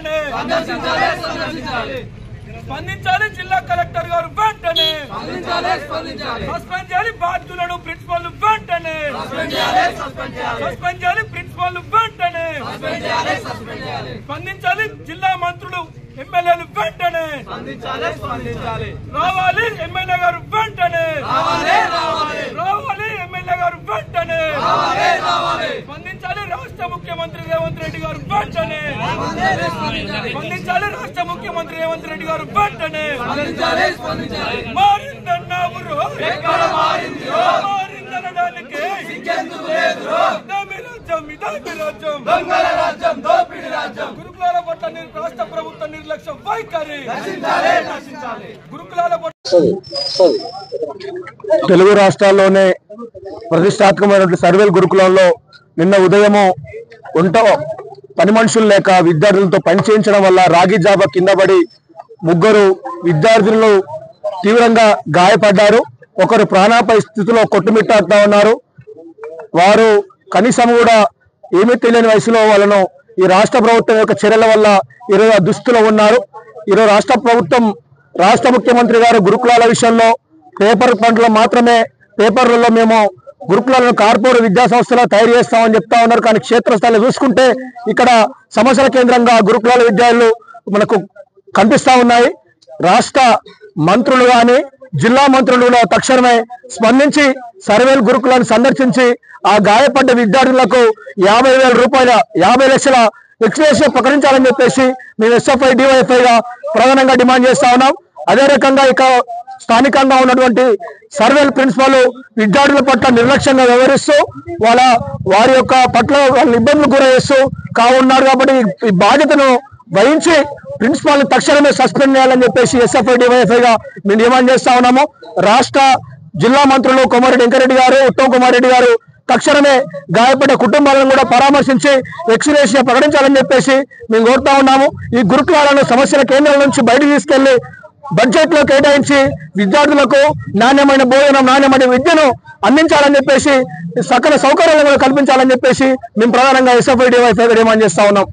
వెంటనే స్పందించాలి జిల్లా కలెక్టర్ గారు వెంటనే సస్పెండ్ చేయాలి బాధ్యులను ప్రిన్సిపల్ వెంటనే సస్పెండ్ చేయాలి ప్రిన్సిపల్ వెంటనే స్పందించాలి జిల్లా మంత్రులు ఎమ్మెల్యేలు వెంటనే రావాలి ఎమ్మెల్యే గారు వెంటనే రావాలి ఎమ్మెల్యే గారు వెంటనే స్పందించాలి రాష్ట్ర ముఖ్యమంత్రి రేవంత్ రెడ్డి గారు వెంటనే స్పందించాలి రాష్ట్ర ముఖ్యమంత్రి రేవంత్ రెడ్డి గారు వెంటనే మారిందన్న ఊరు మారిందనడానికి గురుకులాల పట్ల రాష్ట్ర ప్రభుత్వ నిర్లక్ష్యం వైఖరి గురుకులాల తెలుగు రాష్ట్రాల్లోనే ప్రతిష్టాత్మకమైన సర్వేల్ గురుకులంలో నిన్న ఉదయము పని మనుషులు లేక విద్యార్థులతో పని చేయించడం వల్ల రాగి జాబా కింద పడి ముగ్గురు విద్యార్థులు తీవ్రంగా గాయపడ్డారు. ఒకరు ప్రాణాపాయ స్థితిలో కొట్టుమిట్టాడుతూ ఉన్నారు. వారు కనీసం కూడా ఏమీ తెలియని వయసులో వాళ్ళను ఈ రాష్ట్ర ప్రభుత్వం యొక్క చర్యల వల్ల ఈరోజు దుస్థితిలో ఉన్నారు. ఈరోజు రాష్ట్ర ముఖ్యమంత్రి గారు గురుకులాల విషయంలో పేపర్ పంటలు మాత్రమే పేపర్లలో మేము గురుకులాలను కార్పొరేట్ విద్యా సంస్థలో తయారు చేస్తామని చెప్తా ఉన్నారు. కానీ క్షేత్రస్థాయిలో చూసుకుంటే ఇక్కడ సమస్యల కేంద్రంగా గురుకులాల విద్యార్థులు మనకు కనిపిస్తా ఉన్నాయి. రాష్ట్ర మంత్రులు కానీ జిల్లా మంత్రులు తక్షణమే స్పందించి సర్వేల్ గురుకులాన్ని సందర్శించి ఆ గాయపడ్డ విద్యార్థులకు 50,000 రూపాయల 50 లక్షల ఎక్స్‌గ్రేషియా ప్రకటించాలని చెప్పేసి మేము ఎస్ఎఫ్ఐ డివైఎఫ్ఐగా ప్రధానంగా డిమాండ్ చేస్తా ఉన్నాం. అదే రకంగా ఇక స్థానికంగా ఉన్నటువంటి సర్వేల్ ప్రిన్సిపల్ విద్యార్థుల పట్ల నిర్లక్ష్యంగా వ్యవహరిస్తూ వారి యొక్క పట్ల వాళ్ళ ఇబ్బందులు గురయ్యేస్తూ ఉన్నారు. కాబట్టి ఈ బాధ్యతను వహించి ప్రిన్సిపాల్ తక్షణమే సస్పెండ్ చేయాలని చెప్పేసి ఎస్ఎఫ్ఐ డివైఎఫ్ఐగా మేము డిమాండ్ చేస్తా ఉన్నాము. రాష్ట్ర జిల్లా మంత్రులు కోమారెడ్డి వెంకరెడ్డి గారు, ఉత్తమ్ కుమార్ రెడ్డి గారు తక్షణమే గాయపడ్డ కుటుంబాలను కూడా పరామర్శించి ఎక్స్‌గ్రేషియా ప్రకటించాలని చెప్పేసి మేము కోరుతా ఉన్నాము. ఈ గురుకులాలను సమస్యల కేంద్రాల నుంచి బయటకు తీసుకెళ్లి బడ్జెట్ లో కేటాయించి విద్యార్థులకు నాణ్యమైన భోజనం, నాణ్యమైన విద్యను అందించాలని చెప్పేసి సకల సౌకర్యాలను కల్పించాలని చెప్పేసి మేము ప్రధానంగా ఎస్ఎఫ్ఐ డివైఎఫ్ఐగా డిమాండ్ చేస్తా ఉన్నాం.